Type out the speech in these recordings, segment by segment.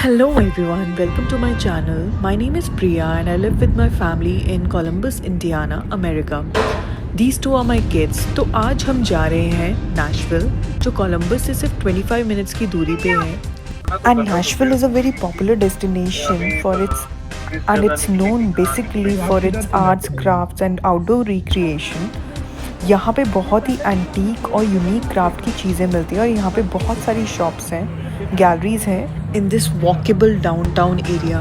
Hello everyone, welcome to my channel. My name is Priya and I live with my family in Columbus, Indiana, America. These two are my kids. तो आज हम जा रहे हैं Nashville, जो Columbus से सिर्फ 25 मिनट्स की दूरी पे है. And Nashville is a very popular destination and it's known basically for its arts, crafts and outdoor recreation. यहाँ पे बहुत ही एंटीक और यूनिक क्राफ्ट की चीज़ें मिलती हैं और यहाँ पे बहुत सारी शॉप्स हैं, गैलरीज हैं in this walkable downtown area.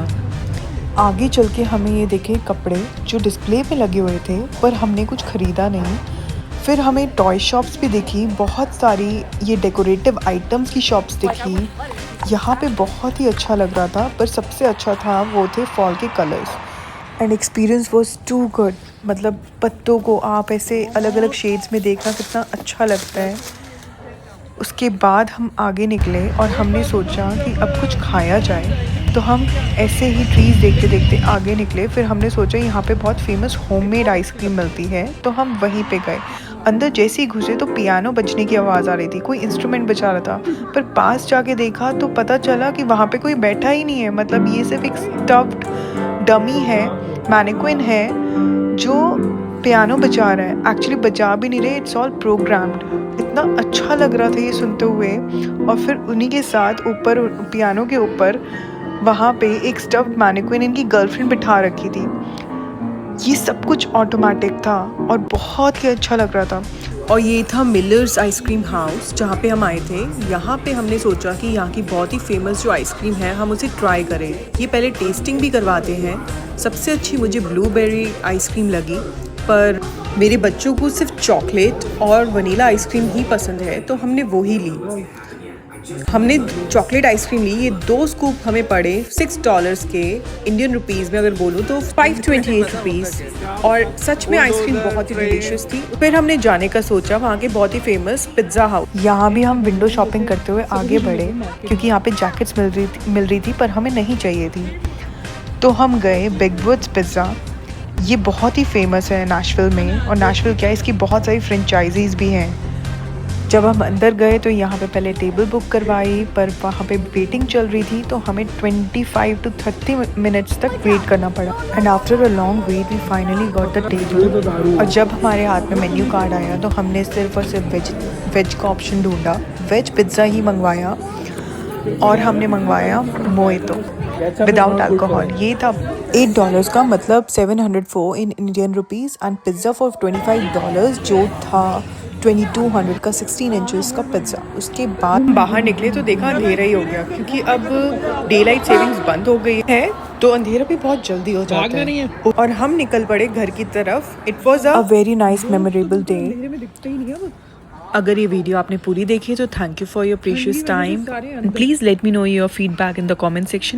आगे चल के हमें ये देखे कपड़े जो डिस्प्ले पे लगे हुए थे, पर हमने कुछ ख़रीदा नहीं. फिर हमें टॉय शॉप्स भी दिखी, बहुत सारी ये डेकोरेटिव आइटम्स की शॉप्स दिखी. यहाँ पे बहुत ही अच्छा लग रहा था, पर सबसे अच्छा था वो थे फॉल के colours. And experience was too good. मतलब पत्तों को आप ऐसे अलग अलग शेड्स में देखना कितना अच्छा लगता है. उसके बाद हम आगे निकले और हमने सोचा कि अब कुछ खाया जाए, तो हम ऐसे ही ट्रीज़ देखते देखते आगे निकले. फिर हमने सोचा यहाँ पे बहुत फेमस होममेड आइसक्रीम मिलती है, तो हम वहीं पे गए. अंदर जैसे ही घुसे तो पियानो बजने की आवाज़ आ रही थी, कोई इंस्ट्रूमेंट बजा रहा था. पर पास जाके देखा तो पता चला कि वहाँ पे कोई बैठा ही नहीं है. मतलब ये सिर्फ एक स्टफ्ड डमी है, मैनिक्विन है जो पियानो बजा रहा है. एक्चुअली बजा भी नहीं रहे, इट्स ऑल प्रोग्राम्ड. इतना अच्छा लग रहा था ये सुनते हुए. और फिर उन्हीं के साथ ऊपर पियानो के ऊपर वहाँ पे एक स्टफ्ड मैनिक्विन इनकी गर्लफ्रेंड बिठा रखी थी. ये सब कुछ ऑटोमेटिक था और बहुत ही अच्छा लग रहा था. और ये था मिलर्स आइसक्रीम हाउस जहाँ पे हम आए थे. यहाँ पे हमने सोचा कि यहाँ की बहुत ही फेमस जो आइसक्रीम है हम उसे ट्राई करें. ये पहले टेस्टिंग भी करवाते हैं. सबसे अच्छी मुझे ब्लूबेरी आइसक्रीम लगी, पर मेरे बच्चों को सिर्फ चॉकलेट और वनीला आइसक्रीम ही पसंद है, तो हमने वो ही ली. हमने चॉकलेट आइसक्रीम ली. ये 2 स्कूप हमें पड़े $6 के. इंडियन रुपीज़ में अगर बोलूँ तो 528 रुपीज़. और सच में आइसक्रीम बहुत ही डिलीशियस थी. फिर हमने जाने का सोचा वहाँ के बहुत ही फेमस पिज़्ज़ा हाउस. यहाँ भी हम विंडो शॉपिंग करते हुए आगे बढ़े, क्योंकि यहाँ पे जैकेट्स मिल रही थी पर हमें नहीं चाहिए थी. तो हम गए बिग वुड्स पिज़्ज़ा. ये बहुत ही फेमस है नैशविल में. और नैशविल क्या है, इसकी बहुत सारी फ्रेंचाइजीज़ भी हैं. जब हम अंदर गए तो यहाँ पे पहले टेबल बुक करवाई, पर वहाँ पे वेटिंग चल रही थी, तो हमें 25 to 30 मिनट्स तक वेट करना पड़ा. And after a long wait we finally got the table. और जब हमारे हाथ में मेन्यू कार्ड आया तो हमने सिर्फ और सिर्फ वेज का ऑप्शन ढूंढा. वेज पिज़्ज़ा ही मंगवाया और हमने मंगवाया मोइतो विदाउट अल्कोहल. ये था $8 का, मतलब 704 in Indian rupees. And pizza for $25 जो था 2200 का 16 इंचेस का पिज़्ज़ा. उसके बाद बाहर निकले तो देखा अंधेरा ही हो गया, क्योंकि अब डे लाइट सेविंग्स बंद हो गई है, तो अंधेरा भी बहुत जल्दी हो जाता है. और हम निकल पड़े घर की तरफ. It was a very nice memorable day. अगर ये वीडियो आपने पूरी देखी तो thank you for your precious time. Please let me know your feedback in the comment section.